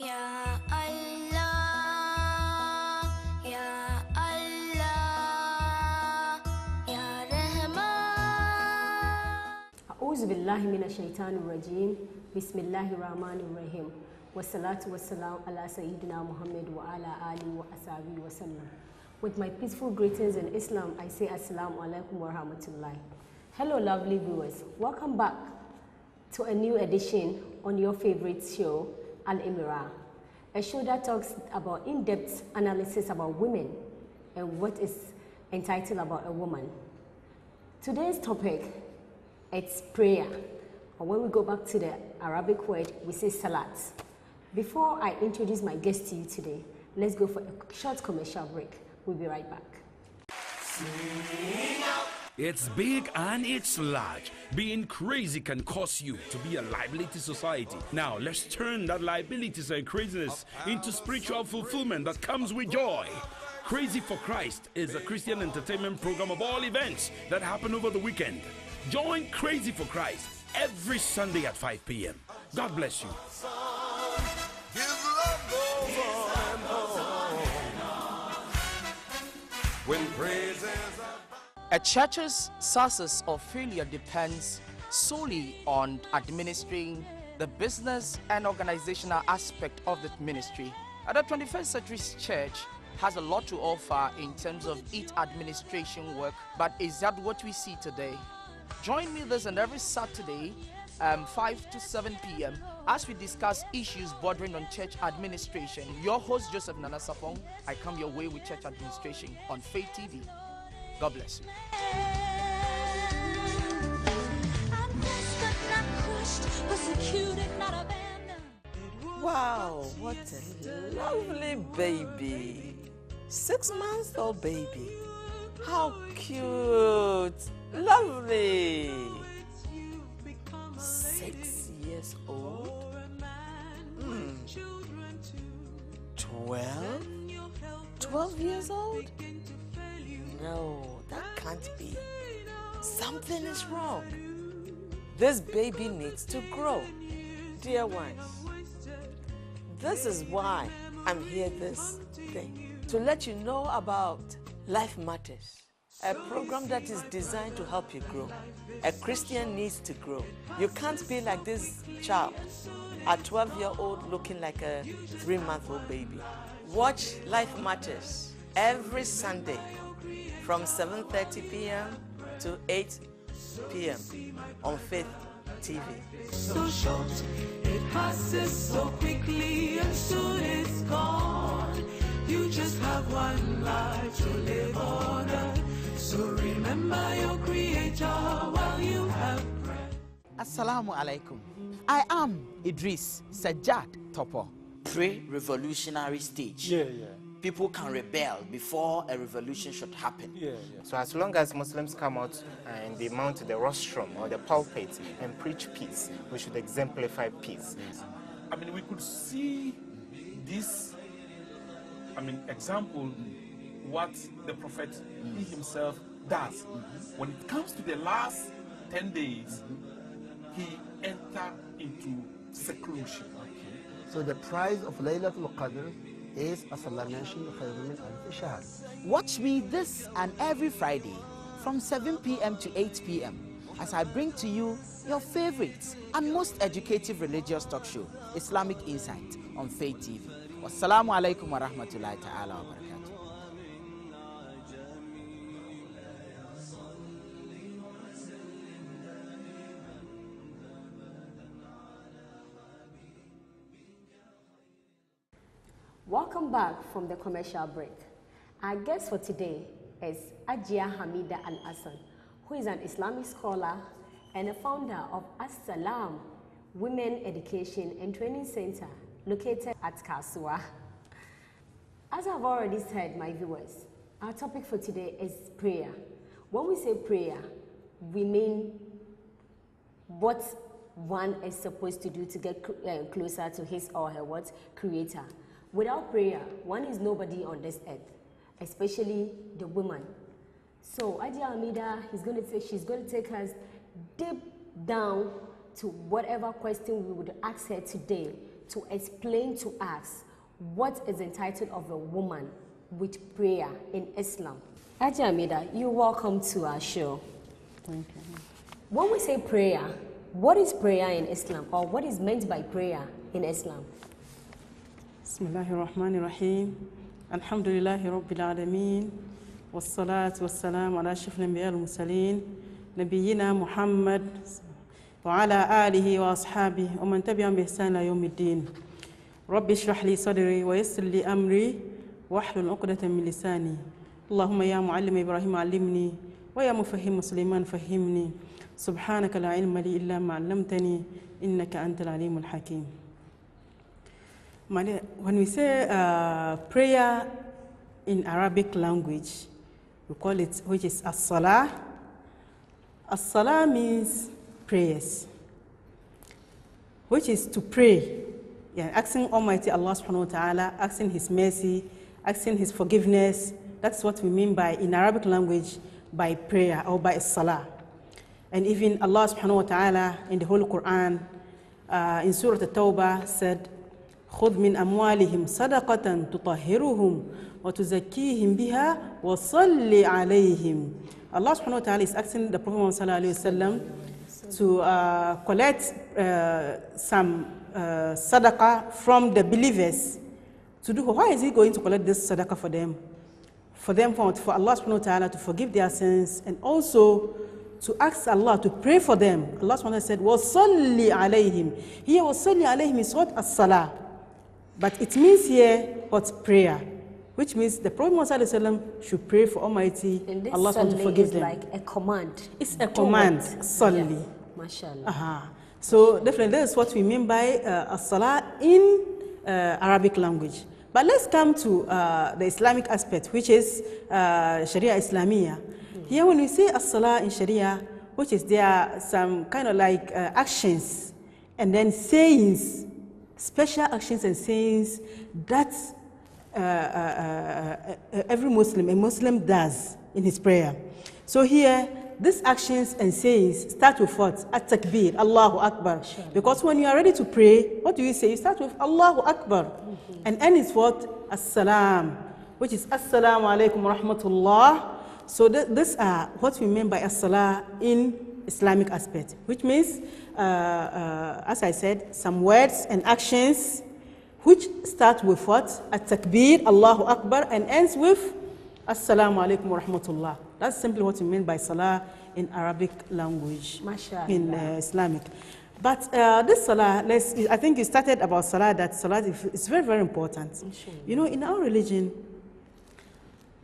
Ya Allah, Ya Allah, Ya Rahman. A'udhu billahi minash shaitanir rajim. Bismillahir rahmanir rahim. Wassalatu wassalam ala Sayyidina Muhammad wa ala alihi wa ashabihi wa sallam. With my peaceful greetings in Islam, I say Assalamu alaikum wa rahmatullahi. Hello lovely viewers, welcome back to a new edition on your favorite show, Al-Imra'a, a show that talks about in-depth analysis about women and what is entitled about a woman. Today's topic, it's prayer. And when we go back to the Arabic word, we say salat. Before I introduce my guest to you today, let's go for a short commercial break. We'll be right back. It's big and it's large. Being crazy can cause you to be a liability to society. Now, let's turn that liabilities and craziness into spiritual fulfillment that comes with joy. Crazy for Christ is a Christian entertainment program of all events that happen over the weekend. Join Crazy for Christ every Sunday at 5 p.m. God bless you. When praises A church's success or failure depends solely on administering the business and organizational aspect of the ministry. The 21st Century Church has a lot to offer in terms of its administration work, but is that what we see today? Join me this and every Saturday, 5 to 7 p.m. as we discuss issues bordering on church administration. Your host, Joseph Nana Sapong, I come your way with church administration on Faith TV. God bless you. Wow, what a lovely baby. 6 months old baby. How cute. Lovely. 6 years old. 12 years old? No, that can't be. Something is wrong. This baby needs to grow. Dear ones, this is why I'm here this day. To let you know about Life Matters, a program that is designed to help you grow. A Christian needs to grow. You can't be like this child, a 12-year-old looking like a 3-month-old baby. Watch Life Matters every Sunday from 7:30 p.m. to 8 p.m. on Faith TV. So short, it passes so quickly and soon it's gone. You just have one life to live on earth. So remember your Creator while you have breath. Assalamu alaikum. I am Idris Sajjad Topo. Pre-revolutionary stage. People can rebel before a revolution should happen. So as long as Muslims come out and they mount the rostrum or the pulpit and preach peace, we should exemplify peace. I mean, we could see this, example, what the prophet he himself does. When it comes to the last 10 days, he entered into seclusion. So the price of Laylatul Qadr is, as Allah mentioned, khayrun min alf shahr. Watch me this and every Friday from 7 p.m. to 8 p.m. as I bring to you your favorite and most educative religious talk show, Islamic Insight, on Faith TV. Wassalamu alaikum wa rahmatullahi ta'ala wa barakatuh. Welcome back from the commercial break. Our guest for today is Hajia Amidatu Alhassan, who is an Islamic scholar and a founder of As-Salam Women Education and Training Center located at Kasua. As I've already said, my viewers, our topic for today is prayer. When we say prayer, we mean what one is supposed to do to get closer to his or her creator. Without prayer, one is nobody on this earth, especially the woman. So Hajia Amida she's going to take us deep down to whatever question we would ask her today to explain to us what is entitled of a woman with prayer in Islam. Hajia Amidatu, you're welcome to our show. Thank you. When we say prayer, what is prayer in Islam, or what is meant by prayer in Islam? Bismillahirrahmanirrahim. Alhamdulillahi Rabbil Alameen. Wassalatu wassalamu ala ashrafil anbiya wal mursalin. Nabiyyina Muhammad wa ala alihi wa ashabihi wa man tabi'ahum bi ihsan ila yawmiddin. Rabbi shrah li sadri wa yassir li amri wahlul 'uqdatan min lisani. Allahumma ya mu'allim Ibrahim 'allimni wa ya mufahhim Sulaiman fahhimni. Subhanaka la ilma li illa ma 'allamtani innaka antal alimul hakim. When we say prayer in Arabic language, we call it, which is as-salah. As-salah means prayers, which is to pray. Yeah, asking Almighty Allah subhanahu wa ta'ala, asking His mercy, asking His forgiveness. That's what we mean by, in Arabic language, by prayer or by as-salah. And even Allah subhanahu wa ta'ala in the Holy Quran, in Surah At-Tawbah said, خُذْ مِنْ أَمْوَالِهِمْ صَدَقَةً تُطَهِّرُهُمْ وَتُزَكِّيهِمْ بِهَا وَصَلِّ عَلَيْهِمْ. Allah subhanahu wa ta'ala is asking the Prophet Muhammad sallallahu alayhi wa sallam to collect some sadaqah from the believers. To do, why is he going to collect this sadaqah for them? For Allah subhanahu wa ta'ala to forgive their sins, and also to ask Allah to pray for them. Allah subhanahu wa ta'ala said, وَصَلِّ عَلَيْهِمْ. Here, وَصَلِّ عَلَيْهِمْ is what? As-salah. But it means here what? Prayer. Which means the Prophet Muhammad should pray for Almighty Allah to forgive them. It's like a command. It's a command, solely. Yeah. MashaAllah. So definitely that is what we mean by as-salah in Arabic language. But let's come to the Islamic aspect, which is Sharia Islamiyah. Here when we say as-salah in Sharia, which is there are some kind of like actions and then sayings, special actions and sayings that every Muslim, a Muslim does in his prayer. So here, these actions and sayings start with what? At-takbir, Allahu Akbar. Because when you are ready to pray, what do you say? You start with Allahu Akbar. And end is what? As-salam, which is Assalamu alaikum wa rahmatullah. So these are what we mean by as-salah in Islamic aspect, which means, as I said, some words and actions which start with what? At-takbir, Allahu Akbar, and ends with Assalamu alaikum wa rahmatullah. That's simply what we mean by salah in Arabic language, in Islamic. But this salah, I think you started about salah, that salah is very, very important. You know, in our religion,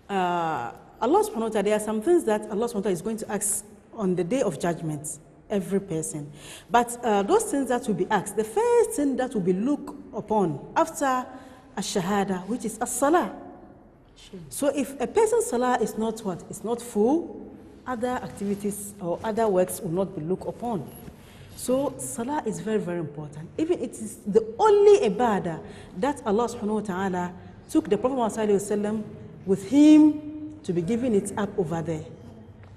Allah subhanahu wa ta'ala, there are some things that Allah subhanahu wa ta'ala is going to ask on the day of judgment, every person. But those things that will be asked, the first thing that will be looked upon after ash-shahada, which is as-salah. So if a person's salah is not what? It's not full, other activities or other works will not be looked upon. So salah is very, very important. Even it is the only ibadah that Allah subhanahu wa ta'ala took the Prophet Muhammad with him to be giving it up over there.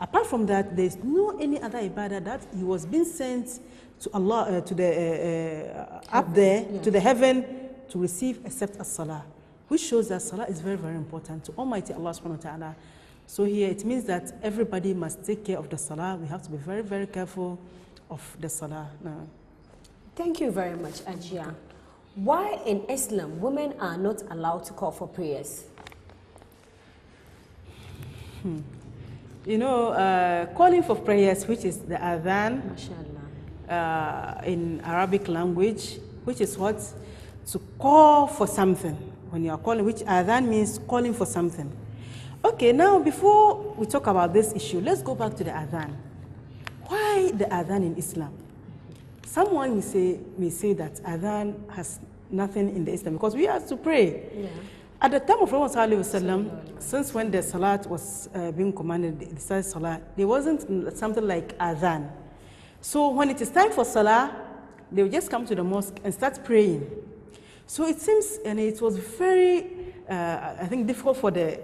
Apart from that, there is no any other ibadah that he was being sent to Allah, to the up there, to the heaven, to receive except as-salah, which shows that salah is very, very important to Almighty Allah subhanahu wa ta'ala. So here it means that everybody must take care of the salah. We have to be very, very careful of the salah. No. Thank you very much, Hajia. Why in Islam women are not allowed to call for prayers? You know, calling for prayers, which is the azan, in Arabic language, which is what? To call for something. When you are calling, which azan means calling for something. Okay, now before we talk about this issue, let's go back to the adhan. Why the adhan in Islam? Someone may say that adhan has nothing in the Islam because we have to pray. Yeah. At the time of Prophet ﷺ, since when the salat was being commanded, the salat, there wasn't something like adhan. So when it is time for salah, they would just come to the mosque and start praying. So it seems, and it was very, I think, difficult for the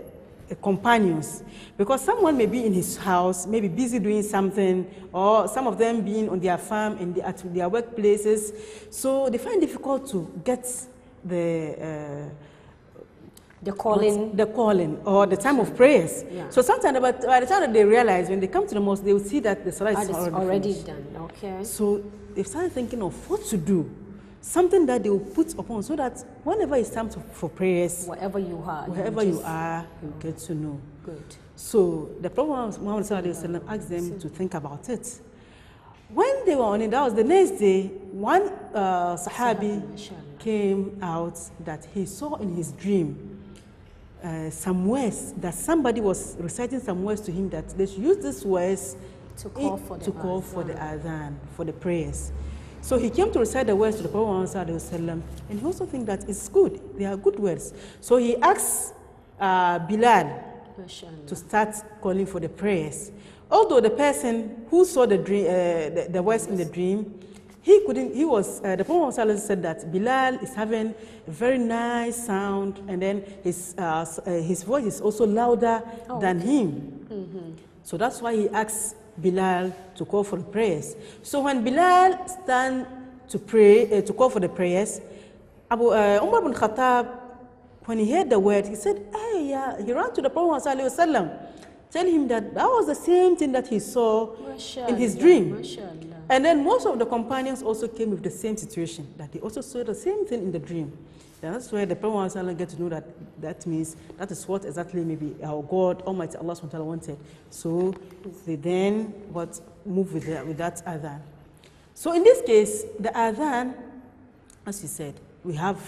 companions, because someone may be in his house, maybe busy doing something, or some of them being on their farm and at their workplaces, so they find it difficult to get the calling or the time of prayers. Yeah. So sometimes, by the time that they realize, when they come to the mosque, they will see that the salah is already done. Okay. So they start thinking of what to do. Something that they will put upon, so that whenever it's time for prayers, wherever you are, you get to know. Good. So the Prophet Muhammad asked them to think about it. When they were on it, that was the next day, one Sahabi came out that he saw in his dream some words, that somebody was reciting some words to him, that they should use these words to call for the adhan, for the prayers. So he came to recite the words to the Prophet ﷺ, and he also thinks that it's good. They are good words. So he asked Bilal to start calling for the prayers. Although the person who saw the dream, the words in the dream, he couldn't. He was the Prophet ﷺ said that Bilal is having a very nice sound, and then his voice is also louder than him. Mm-hmm. So that's why he asked Bilal to call for the prayers. So when Bilal stand to pray, to call for the prayers, Umar bin Khattab, when he heard the word, he said, "Hey, yeah," he ran to the Prophet ﷺ, tell him that that was the same thing that he saw in his dream. And then most of the companions also came with the same situation, that they also saw the same thing in the dream. And that's where the Prophet ﷺ get to know that that means that is what exactly maybe our God, Almighty Allah SWT wanted. So they then move with that adhan. So in this case, the adhan, as you said, we have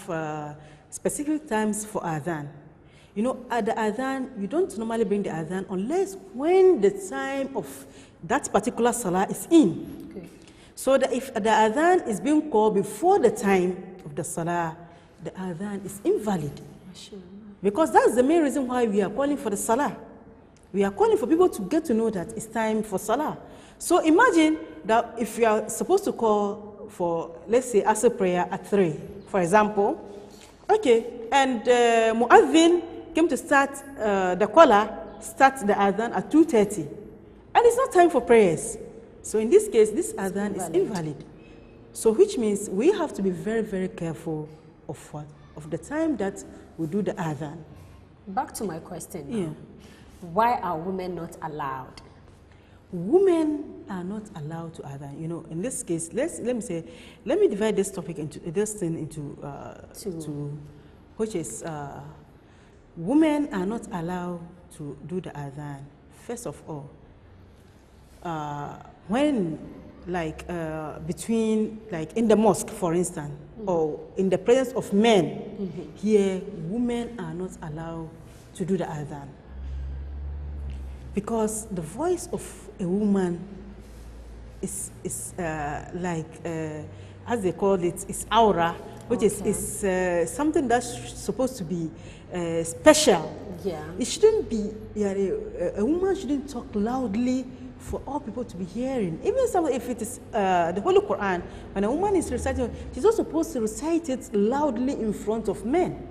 specific times for adhan. You know, at the adhan, you don't normally bring the adhan unless when the time of that particular salah is in. Okay. So that if the adhan is being called before the time of the salah, the adhan is invalid. Because that's the main reason why we are calling for the salah. We are calling for people to get to know that it's time for salah. So imagine that if you are supposed to call for, let's say, Asr prayer at 3, for example, okay, and Mu'adhin came to start, the caller starts the adhan at 2:30, and it's not time for prayers. So in this case, this adhan is invalid. So which means we have to be very, very careful of the time that we do the adhan. Back to my question now. Yeah. Why are women not allowed? Women are not allowed to adhan. You know, in this case, let me divide this topic into which is women are not allowed to do the adhan. First of all, when between in the mosque, for instance, or in the presence of men, here women are not allowed to do the adhan, because the voice of a woman is as they call it, is aura, which is something that's supposed to be special. Yeah. It shouldn't be, a woman shouldn't talk loudly for all people to be hearing. Even if it is the Holy Quran, when a woman is reciting, she's not supposed to recite it loudly in front of men.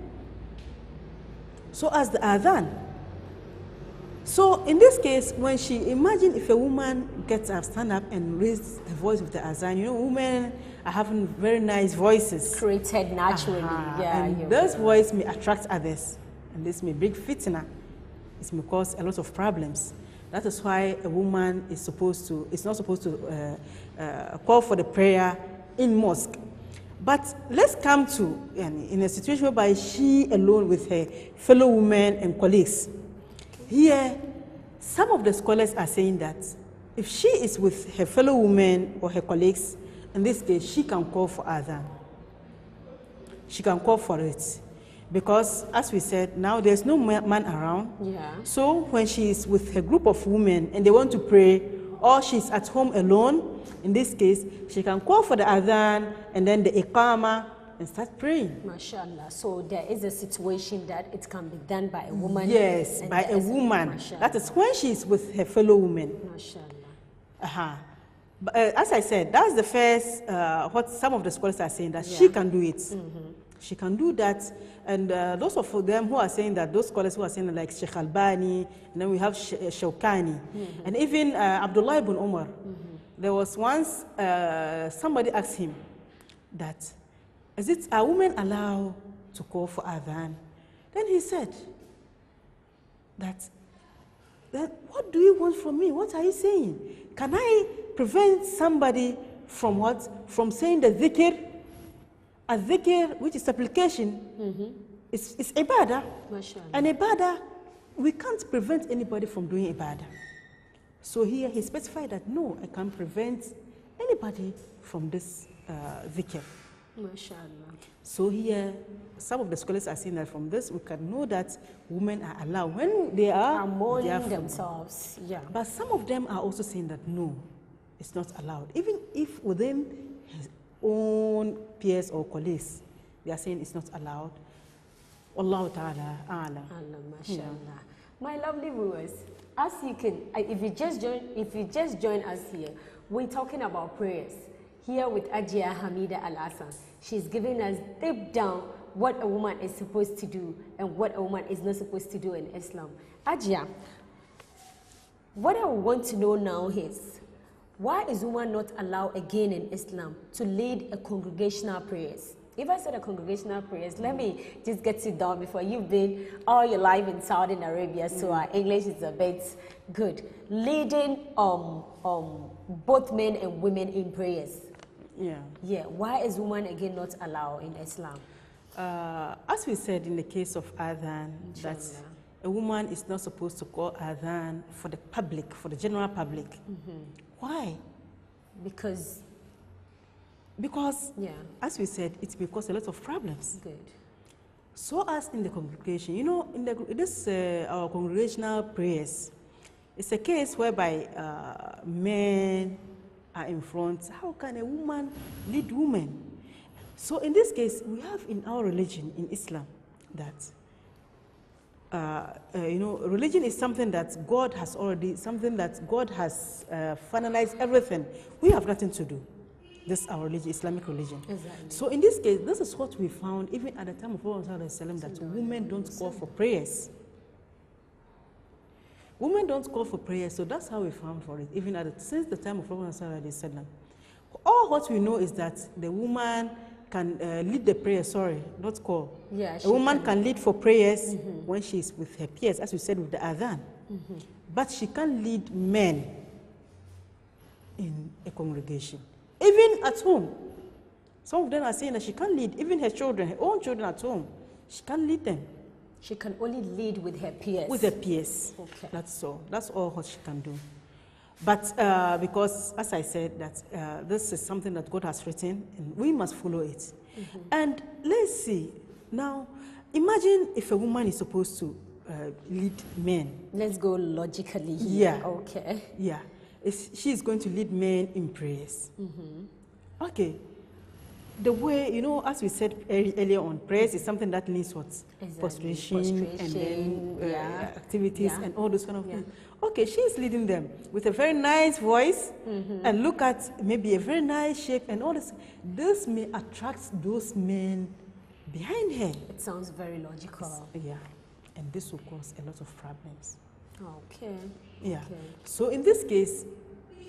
So as the adhan. So in this case, when imagine if a woman gets up, stand up and raise her voice with the adhan, you know, women are having very nice voices. Created naturally. Yeah, and those voices may attract others. And this may bring fitna. It may cause a lot of problems. That is why a woman is not supposed to call for the prayer in mosque. But let's come to in a situation whereby she alone with her fellow women and colleagues. Here, some of the scholars are saying that if she is with her fellow women or her colleagues, in this case, she can call for adhan. She can call for it. Because, as we said, now there's no man around. Yeah. So when she is with her group of women and they want to pray, or she's at home alone, in this case, she can call for the adhan and then the iqama and start praying. MashaAllah. So there is a situation that it can be done by a woman. Yes, by a woman. That is when she is with her fellow women. MashaAllah. But, as I said, that's the first, what some of the scholars are saying, that she can do it. She can do that. And those of them who are saying that, those scholars who are saying like Sheikh Albani, and then we have Shawkani, and even Abdullah ibn Umar. There was once somebody asked him that, is it a woman allowed to call for adhan? Then he said that what do you want from me? What are you saying? Can I prevent somebody from what? From saying the dhikr? A dhikr, which is supplication, is ibadah. And ibadah, we can't prevent anybody from doing ibadah. So here he specified that no, I can't prevent anybody from this dhikr. MashaAllah. So here, some of the scholars are saying that from this we can know that women are allowed when they are mourning themselves. Yeah. But some of them are also saying that no, it's not allowed. Even if within his own peers or colleagues, they are saying it's not allowed. Allah Ta'ala a'lam. MashaAllah. My lovely viewers, as you can, if you just join us here, we're talking about prayers. Here with Hajia Amidatu Alhassan. She's giving us deep down what a woman is supposed to do and what a woman is not supposed to do in Islam. Hajia, what I want to know now is, why is woman not allowed again in Islam to lead a congregational prayers? If I said a congregational prayers, let me just get you down before you've been all your life in Saudi Arabia, so our English is a bit good. Leading both men and women in prayers. Yeah. Why is woman again not allowed in Islam? As we said in the case of adhan, that a woman is not supposed to call adhan for the public, for the general public. Why? Because, as we said, it's because a lot of problems. Good. So as in the congregation, you know, in this our congregational prayers, it's a case whereby men are in front. How can a woman lead women? So in this case, we have in our religion, in Islam, that you know, religion is something that God has finalized everything. We have nothing to do. This is our religion, Islamic religion. Exactly. So in this case, this is what we found even at the time of Prophet ﷺ, that women don't call for prayers. Women don't call for prayers, so that's how we found for it, even since the time of Prophet ﷺ. All what we know is that the woman can lead the prayer, not call. Yeah, a woman can lead for prayers when she's with her peers, as we said with the adhan. But she can't lead men in a congregation. Even at home. Some of them are saying that she can't lead, even her children, her own children at home. She can't lead them. She can only lead with her peers. With her peers. Okay. That's all. That's all what she can do. But because, as I said, that this is something that God has written, and we must follow it. And let's see. Now, imagine if a woman is supposed to lead men. Let's go logically here. Yeah. Okay. Yeah. She is going to lead men in prayers. Okay. The way, you know, as we said earlier on, prayers is something that needs what? Prostration and then activities and all those kind of things. Okay, she's leading them with a very nice voice and look at maybe a very nice shape and all this. This may attract those men behind her. It sounds very logical. Yeah, and this will cause a lot of problems. Okay. Yeah. Okay. So in this case,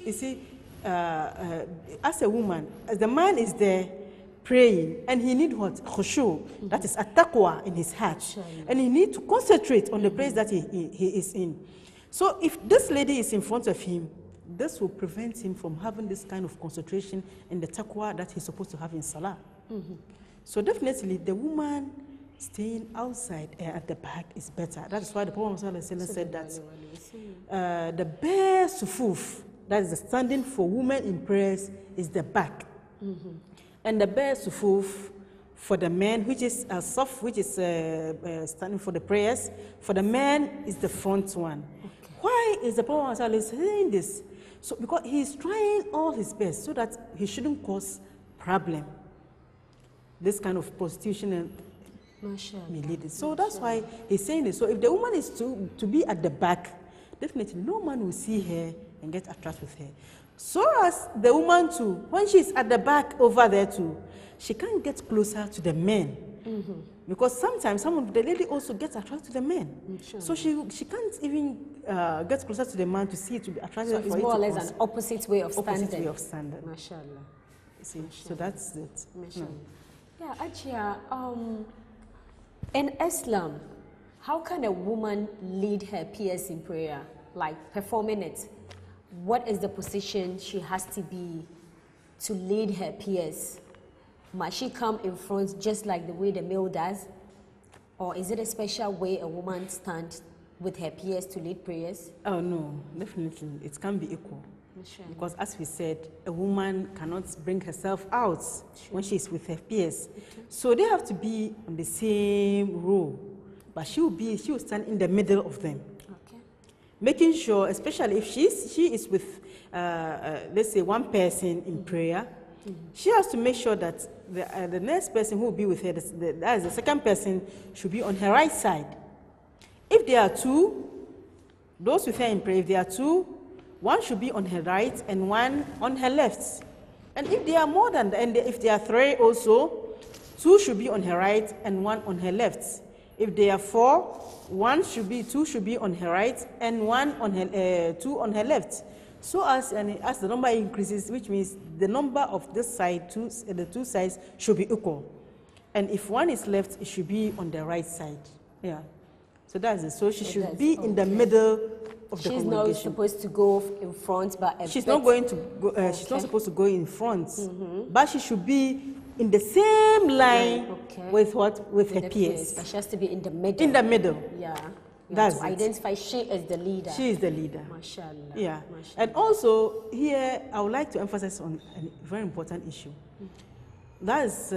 you see, as a woman, as the man is there praying, and he needs what? Khushu, that is a taqwa in his heart. And he needs to concentrate on the place that he is in. So if this lady is in front of him, this will prevent him from having this kind of concentration in the taqwa that he's supposed to have in salah. So definitely the woman staying outside at the back is better. That is why the Prophet said that the best sufuf, that is the standing for women in prayers, is the back. And the best sufuf for the men, which is a saf, which is standing for the prayers, for the men is the front one. Why is the Prophet saying this? So because he's trying all his best so that he shouldn't cause problem. This kind of prostitution and so that's why he's saying this. So if the woman is to be at the back, definitely no man will see her and get attracted with her. So as the woman too, when she's at the back over there too, she can't get closer to the men Because sometimes the lady also gets attracted to the men. So she can't even get closer to the man to see it, to be attracted. So it's more or less an opposite way of standing. Opposite way of standing. Mashallah. See, so that's it. Yeah, Hajia, in Islam, how can a woman lead her peers in prayer, like performing it? What is the position she has to be to lead her peers? Must she come in front just like the way the male does? Or is it a special way a woman stands with her peers to lead prayers? Oh no, definitely. It can be equal. Because as we said, a woman cannot bring herself out when she's with her peers. So they have to be on the same row. But she will stand in the middle of them. Making sure, especially if she is with, let's say, one person in prayer, she has to make sure that the next person who will be with her, that is the second person, should be on her right side. If there are two, those with her in prayer, if there are two, one should be on her right and one on her left. And if there are more than that, and if there are three also, two should be on her right and one on her left. If there are four, two should be on her right and two on her left. So as the number increases, which means the number of this side, the two sides should be equal. And if one is left, it should be on the right side. Yeah. So that's it. So she should be in the middle of the congregation. She's not supposed to go in front, but she's not going to go. She's not supposed to go in front, but she should be in the same line with her peers. But she has to be in the middle. In the middle. Yeah. That's to identify she is the leader. She is the leader. Mashallah. Yeah. And also here, I would like to emphasize on a very important issue. That's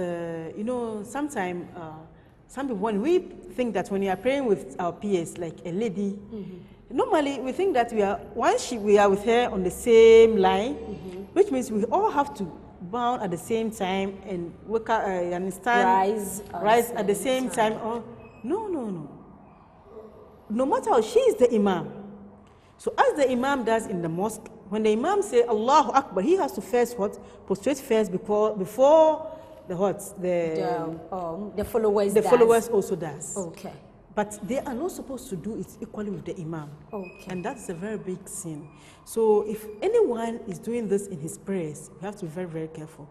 sometimes some people, when we think that when we are praying with our peers, like a lady, normally we think that we are with her on the same line, which means we all have to bow at the same time and wake up and stand, rise at the same time. Or no. No matter how, she is the imam. So as the imam does in the mosque, when the imam says Allahu Akbar, he has to first prostrate first before the followers. The followers also does. Okay. But they are not supposed to do it equally with the imam. Okay. And that's a very big sin. So if anyone is doing this in his prayers, we have to be very, very careful.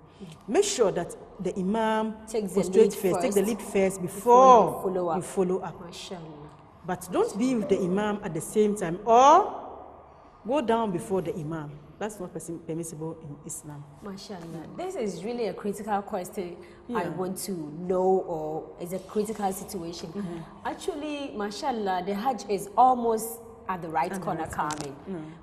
Make sure that the imam prostrates first, take the lead first before you follow up. Mashallah. But don't be with the imam at the same time, or go down before the imam. That's not permissible in Islam. Mashallah. This is really a critical question I want to know, or is a critical situation. Actually, mashallah, the Hajj is almost at the right corner coming.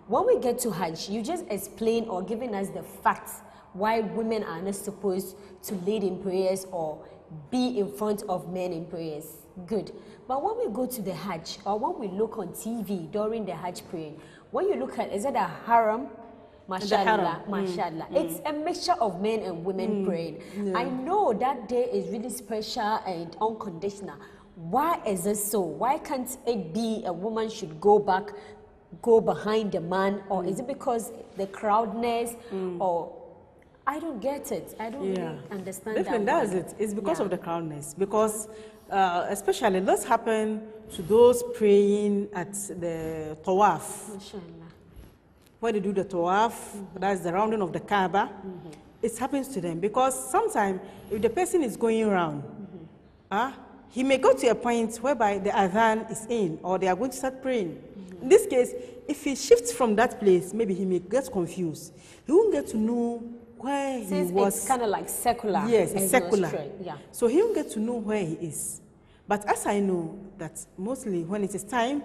When we get to Hajj, you just explain or giving us the facts why women are not supposed to lead in prayers or be in front of men in prayers. Good. But when we go to the Hajj, or when we look on TV during the Hajj praying, when you look at, is it a haram? Mashallah, mashallah. It's a mixture of men and women praying. Yeah. I know that day is really special and unconditional. Why is it so? Why can't it be a woman should go behind the man? Or is it because the crowdness? Or I don't get it. I don't really understand Definitely that. That's it. It's because of the crowdness. Because especially this happen to those praying at the tawaf. Mashallah. When they do the tawaf, that's the rounding of the Kaaba, it happens to them. Because sometimes if the person is going around, he may go to a point whereby the azan is in, or they are going to start praying. In this case, if he shifts from that place, maybe he may get confused. He won't get to know where he was. It's kind of like secular. Yes, it's secular. So he won't get to know where he is. But as I know that mostly when it is time,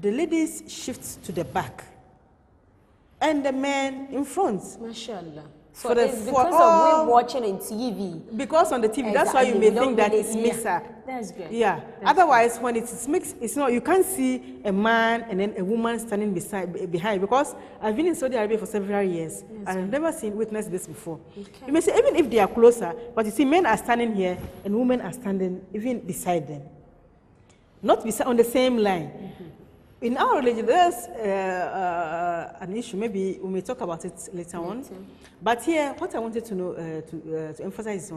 the ladies shift to the back and the men in front. Mashallah. So it's because of we watching in TV. Because on the TV, that's why you may think that it's mixed up. That's great. Yeah. Otherwise, when it's mixed, it's not. You can't see a man and then a woman standing behind. Because I've been in Saudi Arabia for several years. I've never witnessed this before. Okay. You may say even if they are closer, but you see, men are standing here and women are standing even beside them, not on the same line. In our religion, there's an issue. Maybe we may talk about it later on. But here, what I wanted to know, to emphasize is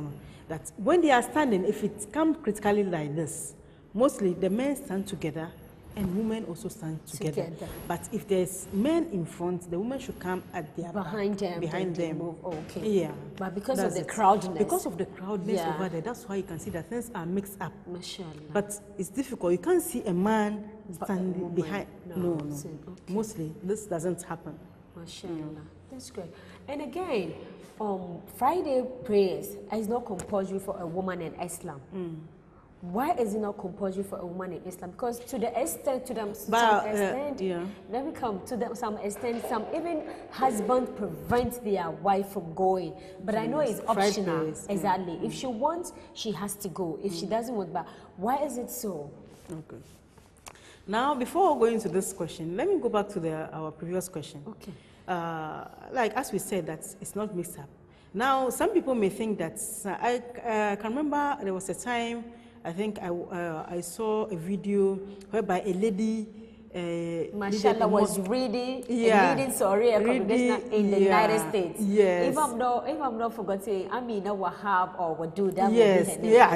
that when they are standing, if it comes critically like this, mostly the men stand together and women also stand together. But if there's men in front, the women should come at their behind back, them. Behind them. Move. Okay. Yeah. But because of the crowdness. Because of the crowdness over there, that's why you can see that things are mixed up. Mashallah. But it's difficult. You can't see a man standing behind. No. Okay. Mostly, this doesn't happen. Mashallah. That's great. And again, Friday prayers is not compulsory for a woman in Islam. Why is it not compulsory for a woman in Islam? Because to the extent, some extent, some even husbands prevent their wife from going. But I know it's optional. Exactly. If she wants, she has to go. If she doesn't want, but why is it so? Okay. Now, before going to this question, let me go back to our previous question. Okay. Like as we said, that it's not mixed up. Now, some people may think that I can remember there was a time. I think I saw a video whereby a lady Mashallah was leading a congregation in the United States. Yes. If I'm not forgetting, Amina Wahab or Wadu, that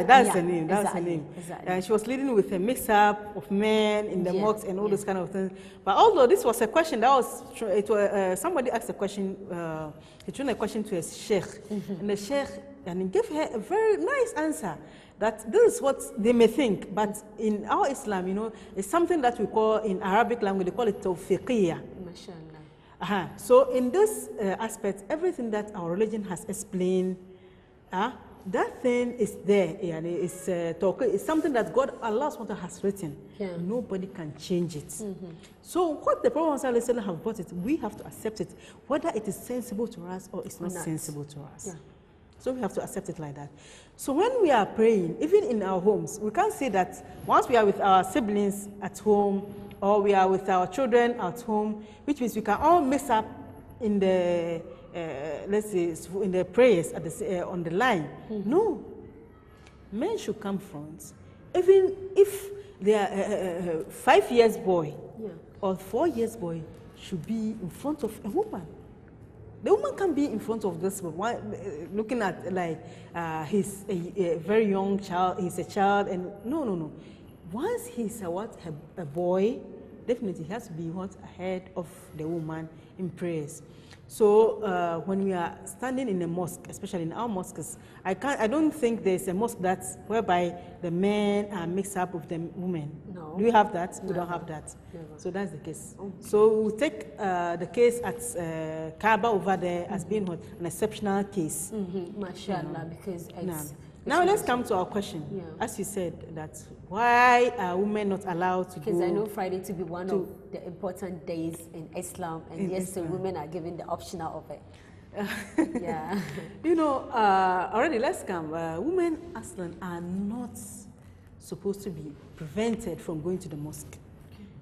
that's the name. That's the name. Exactly. She was leading with a mix-up of men in the mosque and all those kind of things. But although this was a question that was, somebody asked a question, he threw a question to a sheikh, and the sheikh and he gave her a very nice answer. That this is what they may think, but in our Islam, you know, it's something that we call in Arabic language, they call it tawfiqiyya. So in this aspect, everything that our religion has explained, that thing is there. It's something that Allah SWT has written. Nobody can change it. So what the Prophet ﷺ have brought it, we have to accept it, whether it is sensible to us or it's not sensible to us. So we have to accept it like that. So when we are praying, even in our homes, we can't say that once we are with our siblings at home or we are with our children at home, which means we can all mix up in the, let's say, in the prayers at on the line. No. Men should come front. Even if they are 5 years boy or 4 years boy should be in front of a woman. The woman can be in front of this one, looking at like he's a very young child, he's a child, and no. Once he's a boy, definitely he has to be ahead of the woman in prayers. So when we are standing in a mosque, especially in our mosques, I don't think there's a mosque that's whereby the men are mixed up with the women. No. Do you have that? Never. We don't have that. Never. So that's the case. Okay. So we'll take the case at Kaaba over there as being an exceptional case. Mashallah, because it's now let's come to our question. As you said, that why are women not allowed to go? Because I know Friday to be one of the important days in Islam, and yes, women are given the optional of it. You know, already let's come. Women Aslan are not supposed to be prevented from going to the mosque,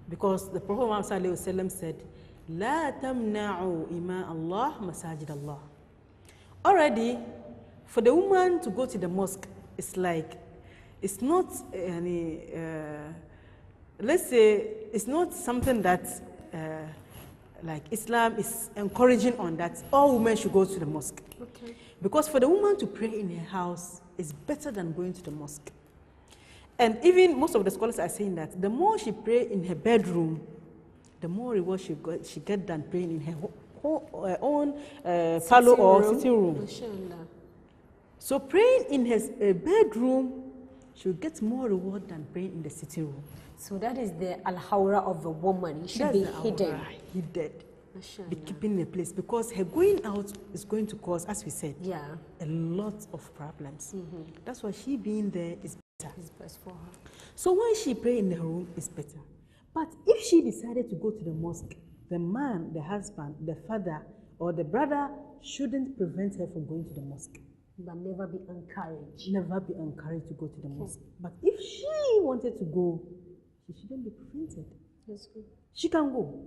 because the Prophet Muhammad said, "La tamna'u ima Allah masajid Allah." Already, for the woman to go to the mosque, it's like, it's not any, let's say, it's not something that like Islam is encouraging on, that all women should go to the mosque. Okay. Because for the woman to pray in her house is better than going to the mosque. And even most of the scholars are saying that the more she prays in her bedroom, the more reward she get than praying in her own parlor or sitting room. So praying in his bedroom, she'll get more reward than praying in the sitting room. So that is the al-hawra of the woman. It should be hidden. Hidden. Be keeping the place, because her going out is going to cause, as we said, a lot of problems. That's why she being there is better. It's best for her. So when she pray in the room, it's better. But if she decided to go to the mosque, the man, the husband, the father, or the brother shouldn't prevent her from going to the mosque. But never be encouraged. Never be encouraged to go to the mosque. But if she wanted to go, she shouldn't be prevented. That's good. She can go.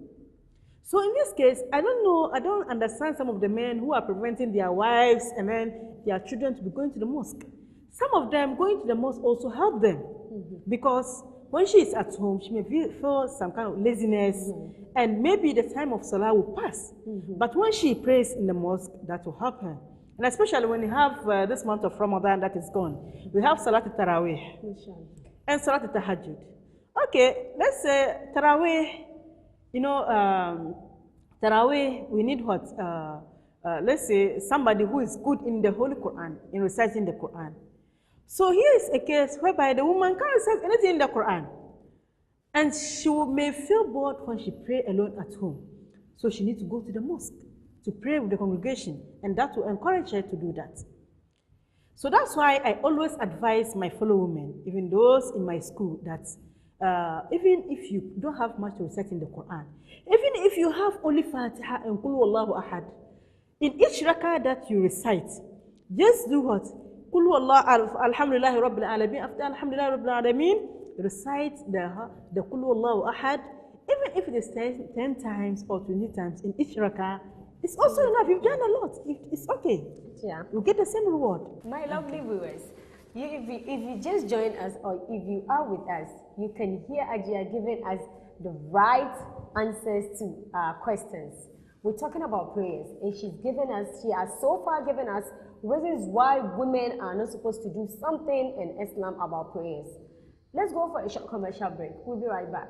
So in this case, I don't know, I don't understand some of the men who are preventing their wives and then their children to be going to the mosque. Some of them going to the mosque also help them. Because when she is at home, she may feel some kind of laziness, and maybe the time of Salah will pass. But when she prays in the mosque, that will help her. And especially when you have this month of Ramadan that is gone, we have Salat al-Tarawih and Salat al-Tahajjud. Okay, let's say Tarawih, you know, Tarawih, we need what? Let's say somebody who is good in the Holy Quran, in reciting the Quran. So here is a case whereby the woman can't recite anything in the Quran. And she may feel bored when she prays alone at home. So she needs to go to the mosque to pray with the congregation, and that will encourage her to do that. So that's why I always advise my fellow women, even those in my school, that even if you don't have much to recite in the Quran, even if you have only Fatiha and Qul Huwallahu Ahad, in each rakah that you recite, just do what? Qul Huwallahu Alhamdulillahi Rabbil Alameen. After Alhamdulillahi Rabbil Alameen, recite the Qul Huwallahu Ahad, even if it is 10 times or 20 times in each rakah. It's also enough. You've done a lot. It's okay. Yeah. You get the same reward. My lovely viewers, if you just join us or if you are with us, you can hear Hajia giving us the right answers to our questions. We're talking about prayers, and she has so far given us reasons why women are not supposed to do something in Islam about prayers. Let's go for a short commercial break. We'll be right back.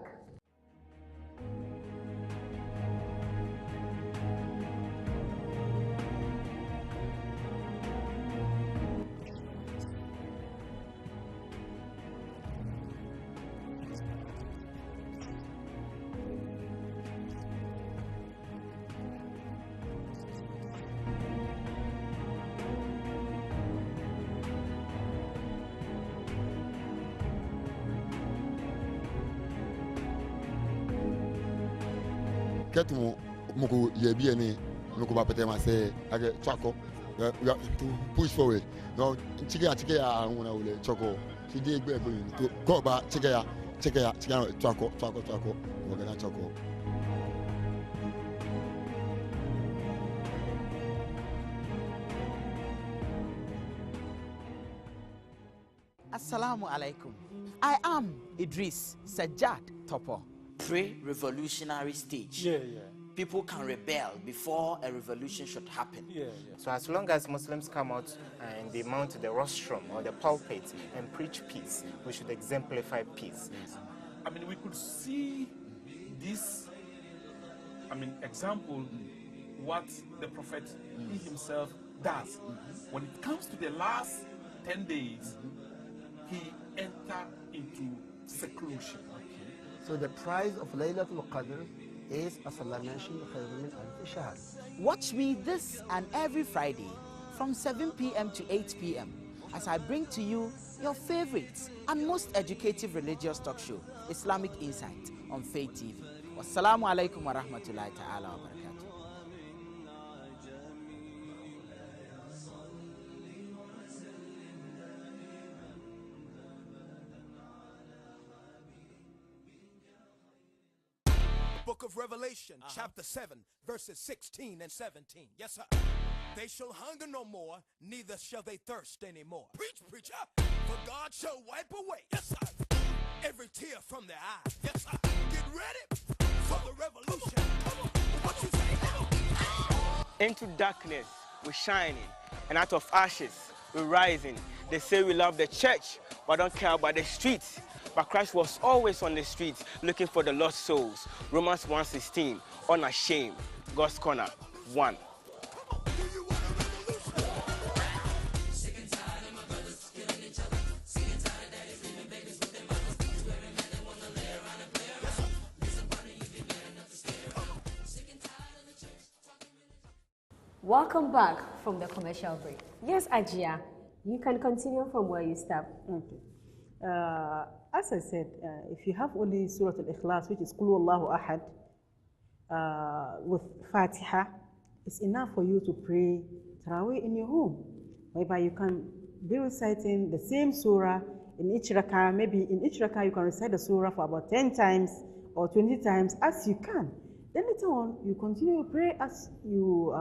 Ketu muku yebi ni muku bapete ma say age chako we have to push forward no chike ya una ule choko si dey egbe to go ba chike ya chako we gonna chako. Assalamu alaikum. I am Idris Sajjad Topo. Pre-revolutionary stage. People can rebel before a revolution should happen. So as long as Muslims come out and they mount the rostrum or the pulpit and preach peace, we should exemplify peace. I mean, we could see this, example, what the Prophet himself does. When it comes to the last 10 days, he entered into seclusion. So the prize of Laylatul Qadr is, as Allah mentioned, خير من ألف شهر. Watch me this and every Friday from 7 p.m. to 8 p.m. as I bring to you your favorite and most educative religious talk show, Islamic Insight, on Faith TV. Wassalamu alaikum wa rahmatullahi ta'ala wa barakatuh. Book of Revelation, chapter 7, verses 16 and 17. Yes, sir. They shall hunger no more, neither shall they thirst anymore. Preach, preacher. For God shall wipe away, yes, sir, every tear from their eye. Yes, sir. Get ready for the revolution. Come on. What you say now? Into darkness we're shining, and out of ashes we're rising. They say we love the church, but don't care about the streets. But Christ was always on the streets looking for the lost souls. Romans 1:16, unashamed, God's corner, 1. Welcome back from the commercial break. Yes, Hajia, you can continue from where you stopped. Okay. As I said, if you have only Surah Al-Ikhlas, which is Qul Huwallahu Ahad, with Fatiha, it's enough for you to pray Tarawih in your home, whereby you can be reciting the same surah in each rakah. Maybe in each rakah you can recite the surah for about 10 times or 20 times as you can. Then later on, you continue to pray as you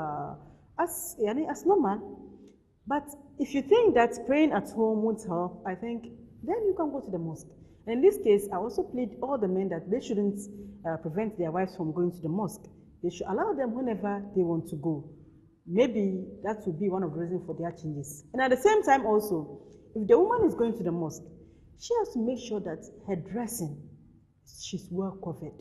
as normal. But if you think that praying at home won't help, I think then you can go to the mosque. And in this case, I also plead all the men that they shouldn't prevent their wives from going to the mosque. They should allow them whenever they want to go. Maybe that would be one of the reasons for their changes. And at the same time also, if the woman is going to the mosque, she has to make sure that her dressing, she's well covered.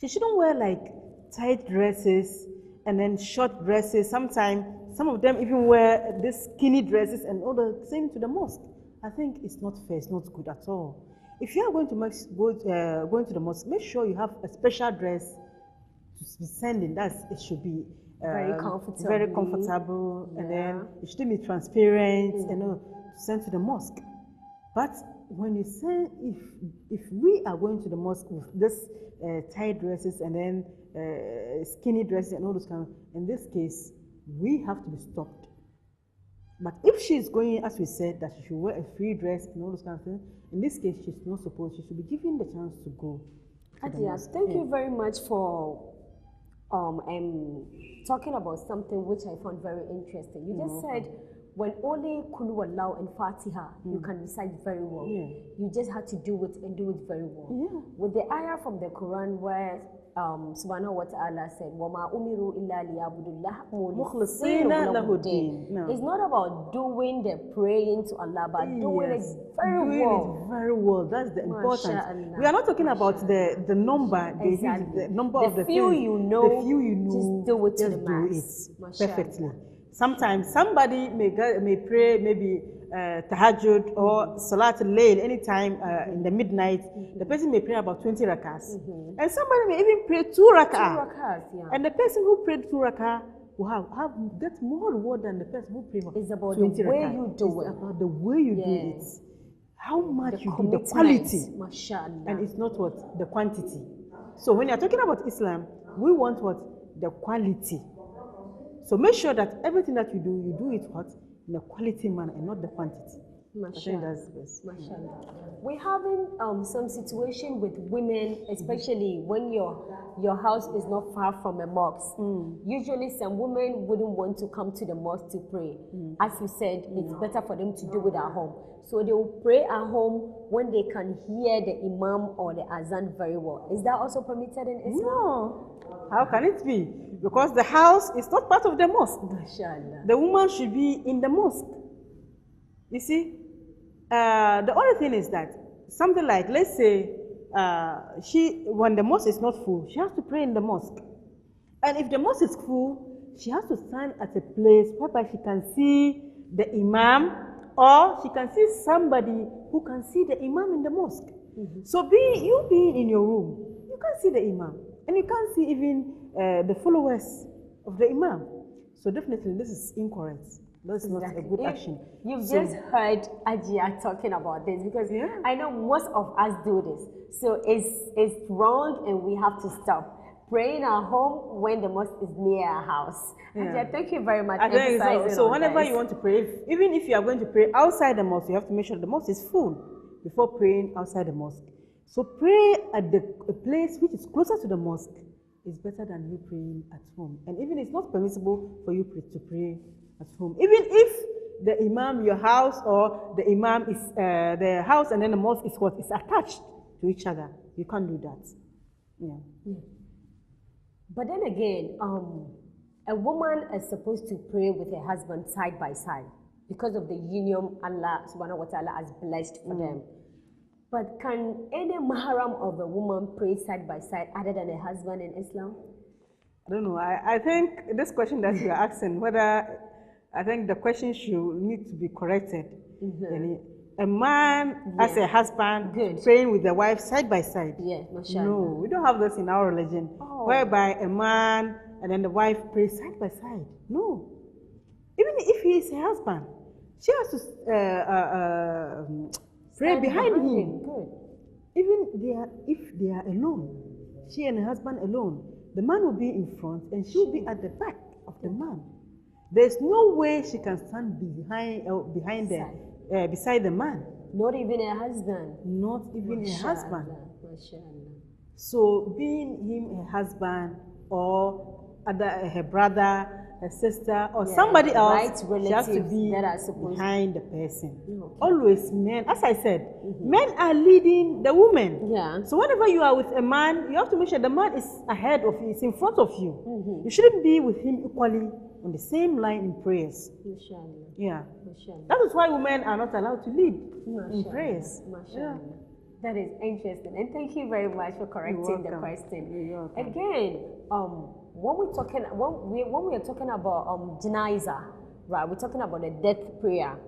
She shouldn't wear like tight dresses and then short dresses. Sometimes some of them even wear these skinny dresses and all the same to the mosque. I think it's not fair, it's not good at all. If you are going to going to the mosque, make sure you have a special dress to be sending. It should be very comfortable, and then it should be transparent, to send to the mosque. But when you say if we are going to the mosque with this tight dresses and then skinny dresses and all those kind of, in this case, we have to be stopped. But if she's going, as we said, that she should wear a free dress and all those kind of things, in this case, she's not supposed, she should be given the chance to go. Hajia, thank you very much for talking about something which I found very interesting. You just said when only Kulu Wallahu and Fatiha, you can recite very well. You just have to do it and do it very well. With the ayah from the Quran where Subhanahu wa ta'ala said, وَمَا أُمِرُوا إِلَّا لِيَعْبُدُوا اللَّهَ مُخْلِصِينَ لَهُ الدِّينَ. It's not about doing the praying to Allah, but doing it very well. That's the important. We are not talking about the number, the number of the few things. You know, the few you know, just do it to the max. Perfectly. Sometimes somebody may pray maybe tahajjud or salat al-layl anytime in the midnight. The person may pray about 20 rakahs. And somebody may even pray 2 rakahs. And the person who prayed 2 rakahs will get more reward than the person who prayed 20 rakahs. It's about the way you do it. It's about the way you do it. How much you do, the quality. And it's not what? The quantity. So when you're talking about Islam, we want what? The quality. So make sure that everything that you do it what? In a quality manner and not the quantity. I think that's the best. We're having some situation with women, especially when your house is not far from a mosque. Usually some women wouldn't want to come to the mosque to pray. As you said, it's better for them to do it at home. So they will pray at home when they can hear the imam or the azan very well. Is that also permitted in Islam? No. How can it be? Because the house is not part of the mosque. The woman should be in the mosque. You see, the only thing is that something like, let's say, when the mosque is not full, she has to pray in the mosque. And if the mosque is full, she has to stand at a place whereby she can see the imam, or she can see somebody who can see the imam in the mosque. So you being in your room, you can't see the imam. And you can't see even the followers of the imam. So definitely this is incorrect. That's not a good action. You've just heard Hajia talking about this, because I know most of us do this. So it's wrong and we have to stop. Praying at home when the mosque is near our house. Hajia, thank you very much. So whenever you want to pray, even if you are going to pray outside the mosque, you have to make sure the mosque is full before praying outside the mosque. So pray at a place which is closer to the mosque is better than you praying at home. And even it's not permissible for you to pray at home. Even if the imam, your house, or the imam is the house and then the mosque is what? Is attached to each other. You can't do that. But then again, a woman is supposed to pray with her husband side by side because of the union Allah subhanahu wa ta'ala has blessed for them. But can any mahram of a woman pray side by side other than a husband in Islam? I don't know. I think this question that you are asking, I think the question should need to be corrected. A man as a husband praying with the wife side by side. No, we don't have this in our religion, whereby a man and then the wife pray side by side. No. Even if he is a husband, she has to pray behind him. Even if they are alone, she and her husband alone, the man will be in front and she will be at the back of the man. There's no way she can stand beside the man. Not even a husband. Not even a husband. So being him a husband or her brother, a sister, or somebody else, right, she has to be that are supposed behind the person. Always men, as I said, men are leading the women. Yeah. So whenever you are with a man, you have to make sure the man is ahead of you, is in front of you. You shouldn't be with him equally on the same line in prayers. Yeah. That is why women are not allowed to lead in prayers. Yeah. That is interesting, and thank you very much for correcting the question. Again, when we are talking about janaiza, right? We're talking about the death prayer.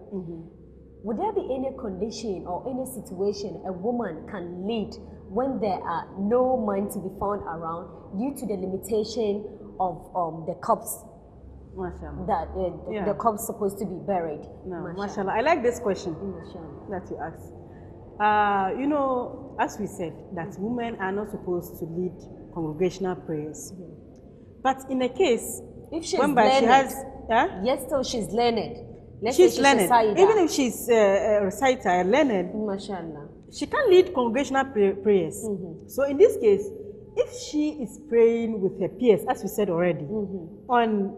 Would there be any condition or any situation a woman can lead when there are no men to be found around due to the limitation of the corpse that the corpse supposed to be buried? Mashallah. I like this question that you asked. You know, as we said, that women are not supposed to lead congregational prayers. But in a case, if she's learned, she has, yes, so she's learned. She's learned. Even if she's a reciter, learned, mashallah, she can lead congregational prayers. So in this case, if she is praying with her peers, as we said already, on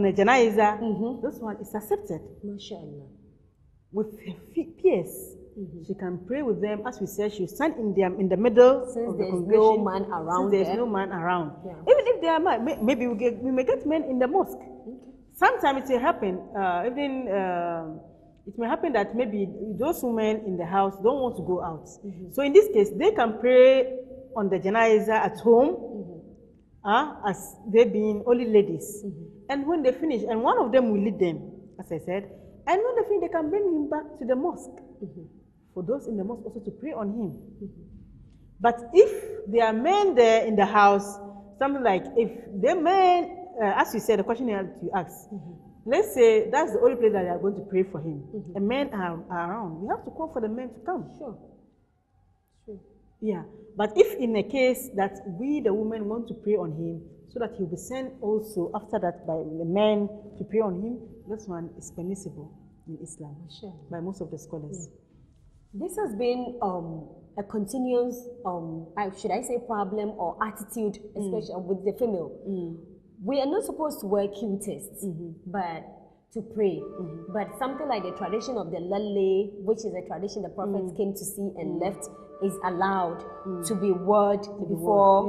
the janaiza, this one is accepted. Mashallah. With her peers, she can pray with them. As we said, she stand in the middle of the congregation. No man around. Since there's no man around. Even if there are men, maybe we may get men in the mosque. Sometimes it will happen. It may happen that maybe those women in the house don't want to go out. So in this case, they can pray on the janaiza at home, as they being only ladies. And when they finish, and one of them will lead them, as I said, and when they finish, they can bring him back to the mosque for those in the mosque also to pray on him. But if there are men there in the house, something like if the men, as you said, the question you asked, let's say that's the only place that they are going to pray for him. The men are around. We have to call for the men to come. Sure. Yeah. But if in a case that we, the women, want to pray on him, so that he'll be sent also after that by the men to pray on him, this one is permissible in Islam by most of the scholars. This has been a continuous, should I say, problem or attitude, especially with the female. We are not supposed to wear Q-tests, but to pray. But something like the tradition of the lalle, which is a tradition the prophets came to see and left, is allowed to be word before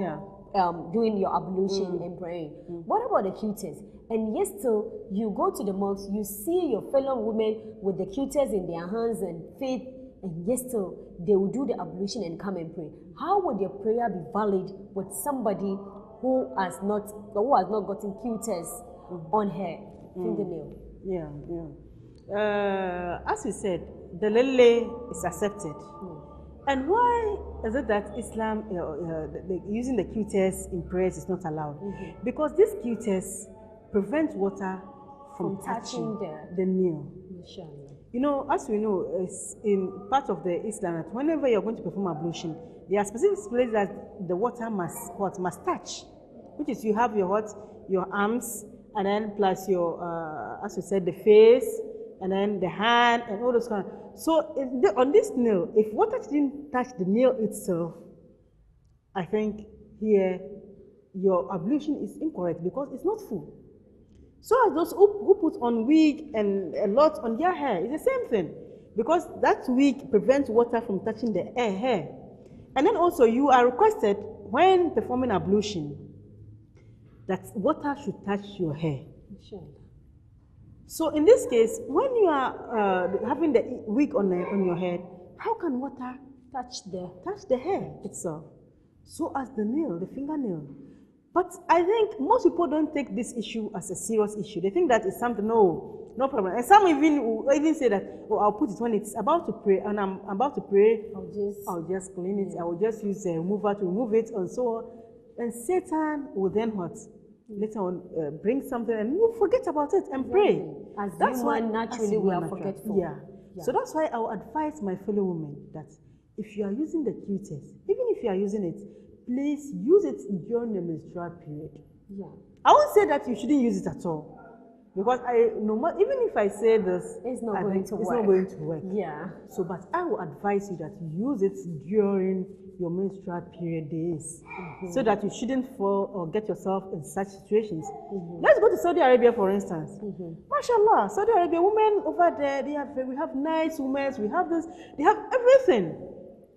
doing your ablution and praying. What about the Q-test? And yes, still, you go to the mosque, you see your fellow women with the Q-test in their hands and feet, and yes, still, they will do the ablution and come and pray. How would your prayer be valid with somebody who has not gotten Q-test on her fingernail? As we said, the lele is accepted. And why is it that Islam, using the Q-test in prayers is not allowed? Because this Q-test prevents water from touching the nail. You know, as we know, it's in part of the Islam that whenever you're going to perform ablution, there are specific places that the water must touch, which is you have your arms, and then plus your, as we said, the face, and then the hand, and all those kind of. So on this nail, if water didn't touch the nail itself, I think here your ablution is incorrect because it's not full. So as those who put on wig and a lot on their hair, it's the same thing. Because that wig prevents water from touching the hair. And then also you are requested when performing ablution that water should touch your hair. So in this case, when you are having the wig on your head, how can water touch the hair itself? So as the nail, the fingernail. But I think most people don't take this issue as a serious issue. They think that it's something, no problem. And some even say that, oh, I'll put it when it's about to pray, and I'm about to pray, I'll just clean it, I will just use a remover to remove it, and so on. And Satan will then what? Later on, bring something, and you forget about it and pray. That's why naturally we are forgetful. So that's why I will advise my fellow women that if you are using the Q-test, even if you are using it, please use it during the menstrual period. I won't say that you shouldn't use it at all, Because even if I say this, it's not going to work. It's not going to work. Yeah. So, but I will advise you that you use it during your menstrual period days, so that you shouldn't fall or get yourself in such situations. Let's go to Saudi Arabia, for instance. MashaAllah, Saudi Arabia, women over there, we have nice women, we have this, they have everything.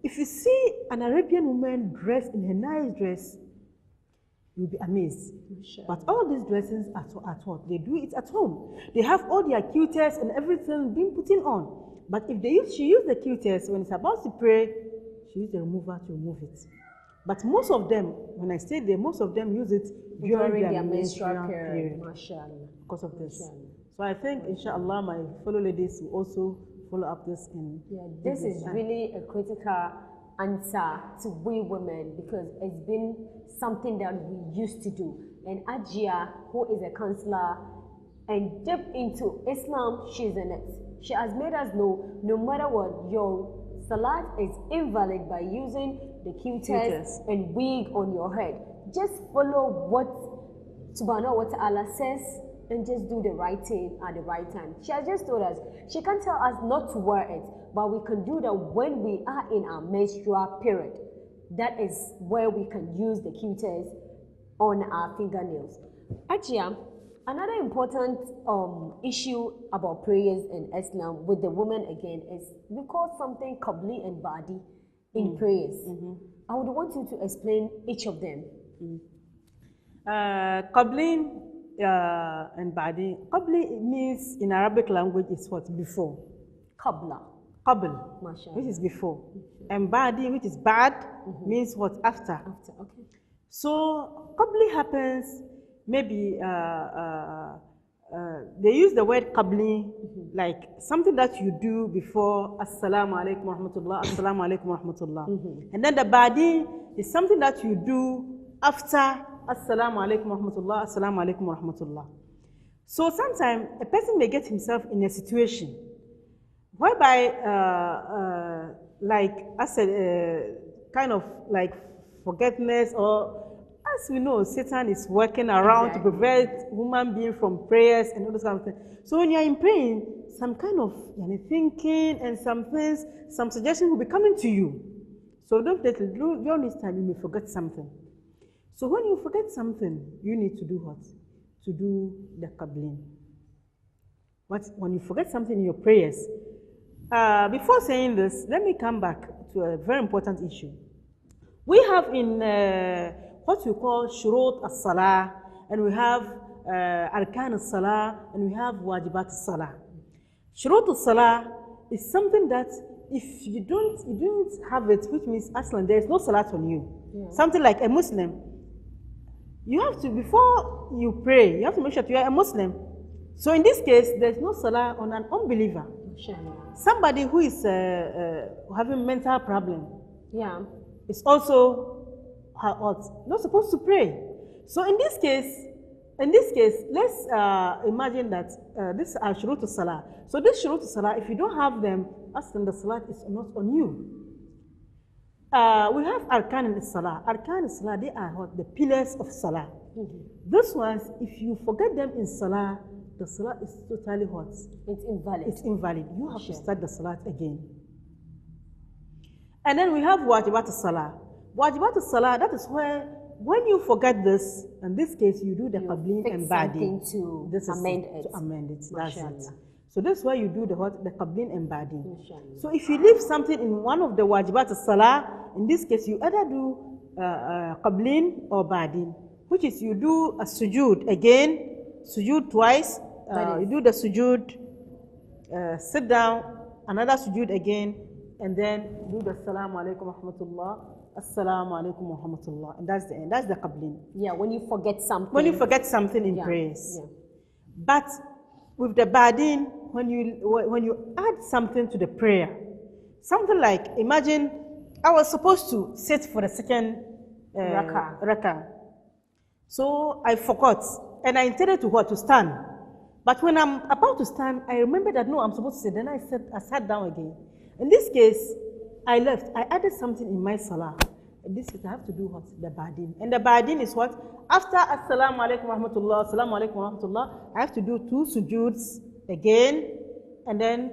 If you see an Arabian woman dressed in a nice dress, you'll be amazed. But all these dresses at what? They do it at home. They have all their Q-tests and everything being put on. But if she used the Q-test when it's about to pray, she used the remover to remove it. But most of them, when I stay there, most of them use it during their menstrual period. Because of this. So I think, inshallah, my fellow ladies will also follow up this in. Yeah, this is really a critical answer to we women, because it's been something that we used to do. And Hajia, who is a counselor and deep into Islam, she's in it. She has made us know, no matter what, your salat is invalid by using the Q-test and wig on your head. Just follow what Subhanahu wa Ta'ala says and just do the right thing at the right time. She has just told us, she can't tell us not to wear it, but we can do that when we are in our menstrual period. That is where we can use the Q-test on our fingernails. Hajia, another important issue about prayers in Islam with the women again is we call something qabli and badi in prayers. I would want you to explain each of them. Qabli and badi. Qabli means in Arabic language is what? Before. Qabla. Qabl, which is before. And badi, which is bad, means what? After. After, okay. So qabli happens, maybe they use the word qabli, like something that you do before assalamu alaikum wa rahmatullah, assalamu alaikum wa rahmatullah. And then the badi is something that you do after assalamu alaikum wa rahmatullah, assalamu alaikum wa rahmatullah. So sometimes a person may get himself in a situation whereby, like I said, kind of like forgetfulness, or as we know, Satan is working around to prevent human being from prayers and all those kind of things. So when you're in praying, some kind of thinking and some things, some suggestions will be coming to you. So during this time, you may forget something. So when you forget something, you need to do what? To do the qablin. But when you forget something in your prayers, before saying this, let me come back to a very important issue. We have in what we call shurut as-salah, and we have arkan as-salah, and we have wajibat as-salah. Shurut as-salah is something that if you don't have it, which means aslan, there is no salat on you. Yeah. Something like a Muslim, you have to, before you pray, you have to make sure that you are a Muslim. So in this case, there is no salah on an unbeliever. Somebody who is having mental problem, is also not supposed to pray. So in this case, let's imagine that this are shurut salah. So this shurut salah, if you don't have them, aslan, the salah is not on you. We have arkan in salah. Arkan in salah, they are what? The pillars of salah. These ones, if you forget them in salah, the salah is totally what? It's invalid. It's invalid. You have to start the salah again. And then we have wajibat salah. Wajibat salah, that is where, when you forget this, in this case, you do the qablin and badi. This is amend it. To amend it. That's it. So that's why you do the qablin and badi. So if you leave something in one of the wajibat salah, in this case, you either do qablin or badi, which is you do a sujood again, sujood twice. You do the sujood, sit down, another sujood again, and then do the assalamu alaikum wa rahmatullah, assalamu alaikum wa rahmatullah, and that's the end. That's the qablin. Yeah, when you forget something. When you forget something in prayers. Yeah. But with the badin, when you add something to the prayer, something like, imagine I was supposed to sit for the second rakah. So I forgot, and I intended to what? To stand. But when I'm about to stand, I remember that no, I'm supposed to sit. Then I sat down again. In this case, I left. I added something in my salah. this is, I have to do what? The badin. And the badin is what? After Assalamu alaikum rahmatullah, Assalamu alaikum rahmatullah, I have to do 2 sujuds again, and then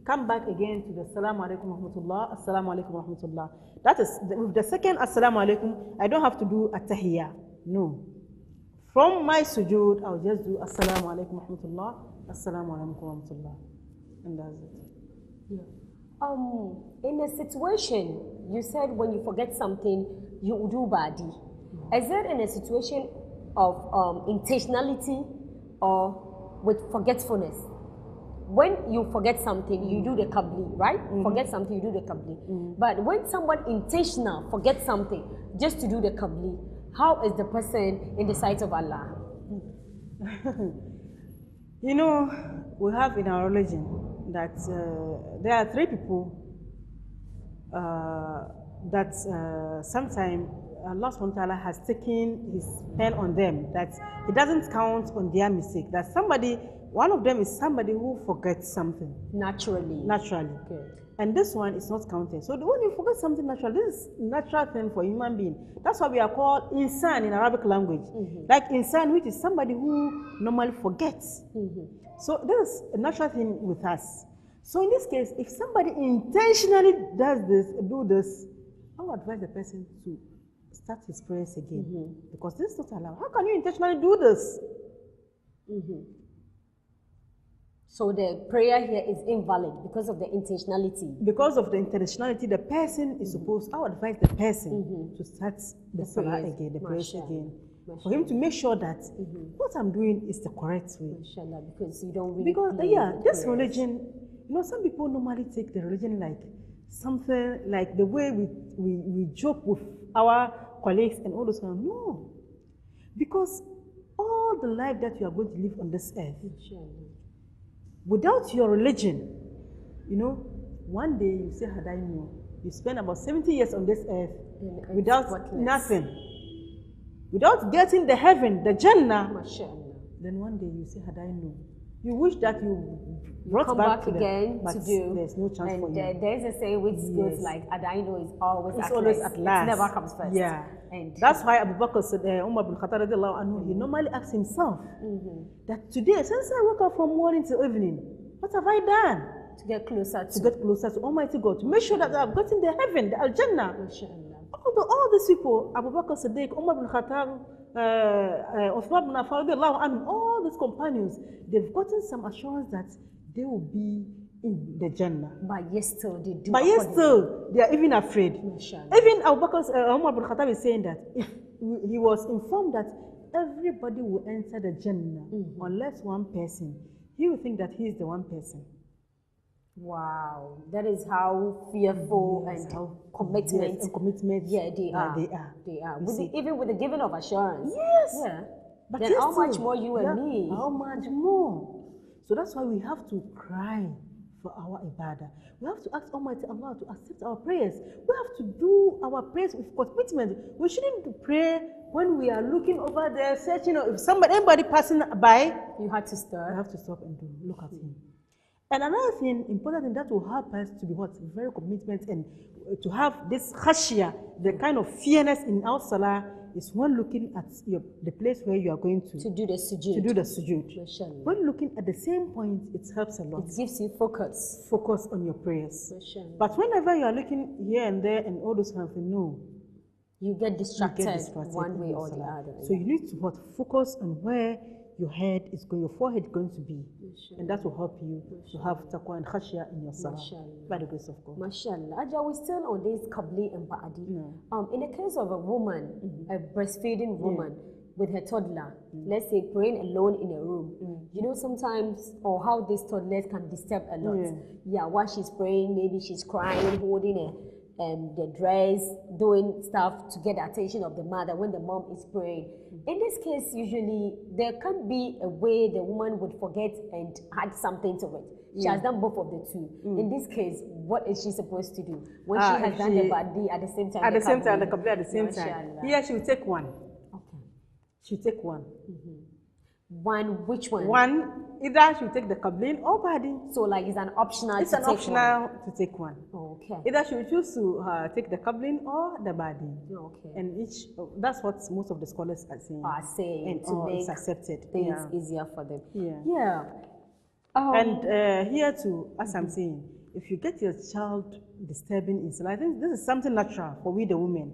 come back again to the Assalamu alaikum rahmatullah, Assalamu alaikum rahmatullah. That is, with the second Assalamu alaikum, I don't have to do at-tahiyya. No. From my sujood, I'll just do Assalamu alaikum rahmatullah, Assalamu alaikum rahmatullah. And that's it. Yeah. In a situation, you said when you forget something, you do badi. Is it in a situation of intentionality or with forgetfulness? When you forget something, you do the qabli, right? Forget something, you do the qabli. But when someone intentional forgets something just to do the qabli, how is the person in the sight of Allah? You know, we have in our religion that there are 3 people that sometimes Allah subhanahu wa ta'ala has taken his pen on them, that it doesn't count on their mistake. That somebody, one of them is somebody who forgets something. Naturally. Good. And this one is not counted. So when you forget something natural, this is natural thing for a human being. That's why we are called insan in Arabic language. Like insan, which is somebody who normally forgets. So this is a natural thing with us. So in this case, if somebody intentionally do this, I would advise the person to start his prayers again. Because this is not allowed. How can you intentionally do this? So the prayer here is invalid because of the intentionality. Because of the intentionality, the person is supposed, I would advise the person to start the salah again, the prayers again. For him to make sure that what I'm doing is the correct way. Because you don't really this religion, you know, some people normally take the religion like something like the way we joke with our colleagues and all those kind of, no. Because all the life that you are going to live on this earth, without your religion, you know, one day you say Hadainu, you spend about 70 years on this earth without nothing. Without getting the heaven, the Jannah, then one day you say Hadainu. You wish that you brought back again but to do. There's no chance for you. There's a saying which goes like Hadainu is always at last. It never comes first. Yeah. And that's why Abu Bakr said, Umar bin Khattab radiallahu anhu, he normally asks himself that today, since I woke up from morning till evening, what have I done? To get closer to Almighty God, to make sure that I've gotten the heaven, the Al-Jannah. All these people, Abu Bakr Siddiq, Umar bin Khattab, Uthman bin Affan, all these companions, they've gotten some assurance that they will be in the Jannah. But yes, still they do. But yes, still they are even afraid. Even Abu Bakr, Umar bin Khattab is saying that if he was informed that everybody will enter the Jannah unless one person, he will think that he is the one person. Wow, that is how fearful and how commitment. Yeah, they are. Even with the giving of assurance. Yes. Yeah. But then how much more you and me? How much more? So that's why we have to cry for our ibadah. We have to ask Almighty Allah to accept our prayers. We have to do our prayers with commitment. We shouldn't pray when we are looking over there, searching. If anybody passing by, you have to stop. You have to stop and look at him. And another thing, important thing that will help us to be very commitment and to have this khashya, the kind of fearness in our salah, is when looking at the place where you are going to do the sujood. When looking at the same point, it helps a lot. It gives you focus. Focus on your prayers. But whenever you are looking here and there and all those kind of things, no. You get distracted one way or the other. So you need to focus on where your head is going, your forehead is going to be, and that will help you to have taqwa and khashya in your salah by the grace of God. MashaAllah. Hajia, we're still on this qabli and ba'adi. In the case of a woman, a breastfeeding woman with her toddler, let's say praying alone in a room, you know, sometimes, or how these toddlers can disturb a lot. While she's praying, maybe she's crying, holding the dress, doing stuff to get the attention of the mother when the mom is praying. In this case, usually there can be a way the woman would forget and add something to it. She has done both of the two. In this case, what is she supposed to do when she has done the badi at the same time? At the same time, the qabli at the same time. Here she will take one. Okay. She'll take one. Which one? One, either she will take the qablin or badi. So like it's an optional It's to an take optional one. to take one. Okay. Either she will choose to take the qablin or the badi. Okay. And that's what most of the scholars are saying. And to make it's accepted. Things easier for them. Yeah. And here too, as I'm saying, if you get your child disturbing in Salah, I think this is something natural for we the women.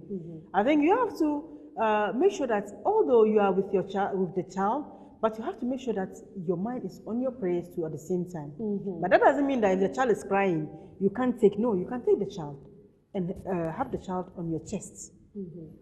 I think you have to make sure that although you are with your child, with the child, but you have to make sure that your mind is on your prayers too at the same time. But that doesn't mean that if the child is crying, you can't take the child and have the child on your chest.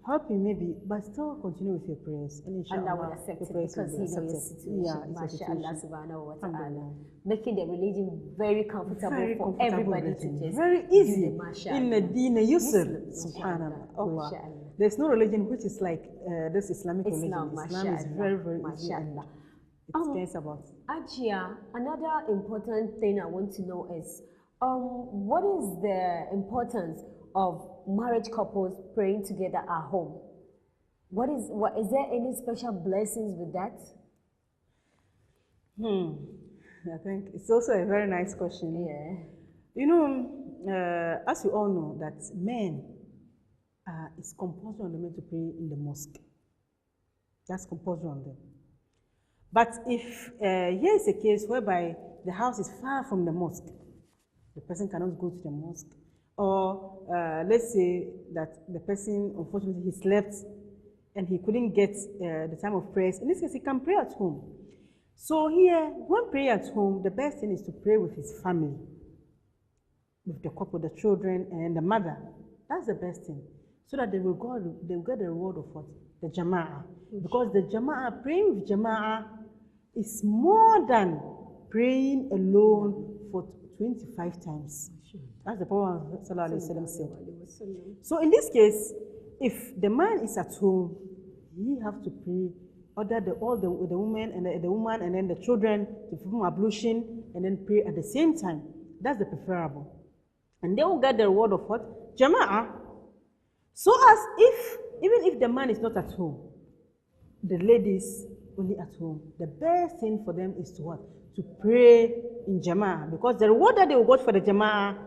Help him maybe, but still continue with your prayers. And Allah will accept it because He knows your situation. MashaAllah subhanahu wa ta'ala. Making the religion very comfortable for everybody to just very easy. In the deen yusr, subhanallah. Allah. There's no religion which is like this Islamic religion. Islam is very, very easy. It cares about. Hajia, another important thing I want to know is, what is the importance of marriage couples praying together at home? Is there any special blessings with that? I think it's also a very nice question. You know, as you all know, that men, it's compulsory on the men to pray in the mosque. That's compulsory on them. But if here is a case whereby the house is far from the mosque, the person cannot go to the mosque, or let's say that the person, unfortunately, he slept and he couldn't get the time of prayers. In this case, he can pray at home. So here, when praying at home, the best thing is to pray with his family, with the couple, the children, and the mother. That's the best thing, so that they will get the reward of what? The jama'ah. Because the jama'ah, praying with jama'ah is more than praying alone for 25 times. As the Prophet said. So in this case, if the man is at home, he have to pray, order the woman and the woman and then the children to perform ablution and then pray at the same time. That's the preferable. And they will get the reward of what? Jama'ah. So as even if the man is not at home, the ladies only at home, the best thing for them is to what? To pray in Jama'ah, because the reward that they will get for the Jama'ah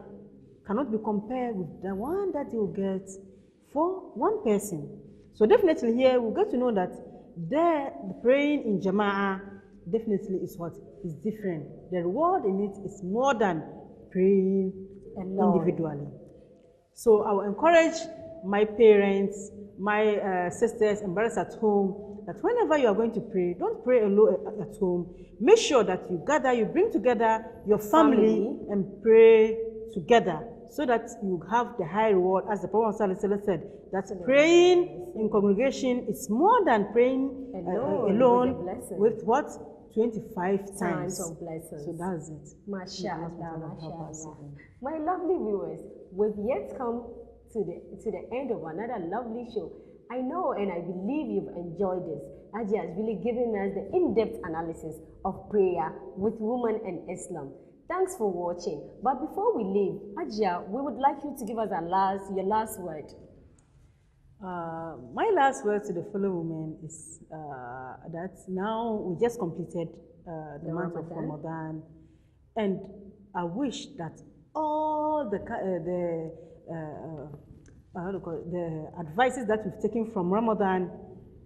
cannot be compared with the one that they will get for one person. So definitely here we get to know that the praying in Jama'ah definitely is what is different. The reward in it is more than praying individually. So I will encourage my parents, my sisters and brothers at home, that whenever you are going to pray, don't pray alone at home. Make sure that you bring together your family and pray together, so that you have the high reward, as the Prophet said, that praying in congregation is more than praying alone with what? 25 times of blessings. So that's it. MashaAllah. My lovely viewers, we've yet come to the end of another lovely show. I know and I believe you've enjoyed this. Hajia has really given us the in-depth analysis of prayer with women and Islam. Thanks for watching. But before we leave, Hajia, we would like you to give us your last word. My last word to the fellow women is that now we just completed the month of Ramadan, and I wish that all the advices that we've taken from Ramadan,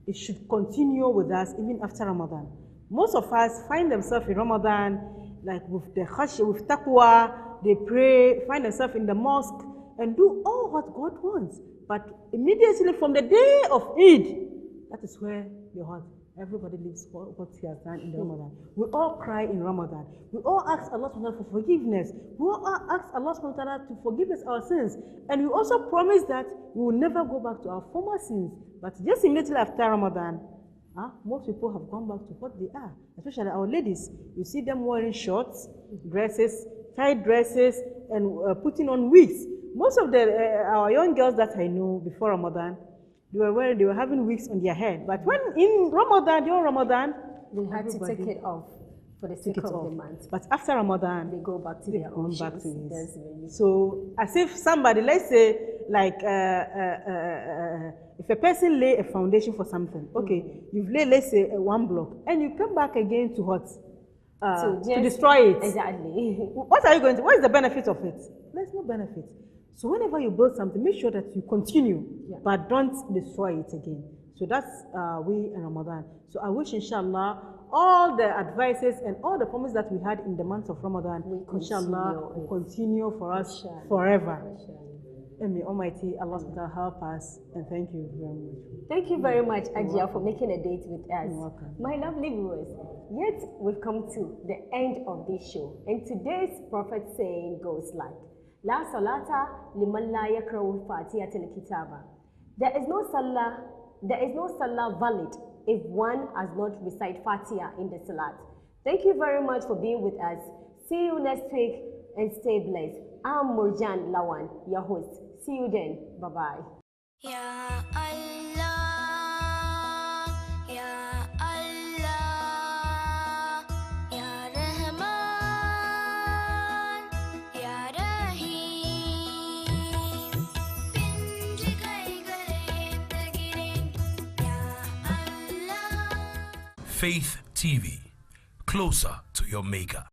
it should continue with us even after Ramadan. Most of us find themselves in Ramadan, like with the Hajj, with taqwa, they pray, find themselves in the mosque, and do all what God wants. But immediately from the day of Eid, that is where your heart, everybody lives what he has done in the Ramadan. We all cry in Ramadan. We all ask Allah subhanahu wa ta'ala for forgiveness. We all ask Allah subhanahu wa ta'ala to forgive us our sins. And we also promise that we will never go back to our former sins. But just immediately after Ramadan, most people have gone back to what they are, especially our ladies. You see them wearing shorts, dresses, tight dresses, and putting on wigs. Most of our young girls that I know before Ramadan, they were having wigs on their head. But when in Ramadan, during Ramadan, they had to take it off for the sake of the month. But after Ramadan, they go back to their own shoes. So as if somebody, let's say, like if If a person lay a foundation for something, okay, you've laid, let's say, one block, and you come back again to what? To destroy it. Exactly. What are you going to, what is the benefit of it? There's no benefit. So whenever you build something, make sure that you continue, but don't destroy it again. So that's we in Ramadan. So I wish, inshallah, all the advices and all the promises that we had in the month of Ramadan, inshallah, will continue for us forever. And may Almighty Allah help us, and thank you very much. Thank you very much, Hajia, for making a date with us. You're welcome. My lovely viewers, yet we've come to the end of this show, and today's prophet saying goes like, La salata liman la yakrahu fatihatil kitaba. There is no salah valid if one has not recite Fatiha in the salat. Thank you very much for being with us. See you next week and stay blessed. I'm Murjan Lawan, your host. See you then. Bye-bye. Ya Allah, Ya Allah, Ya Rahman, Ya Rahim. Pinj kai gare tagire, Ya Allah. Faith TV, closer to your maker.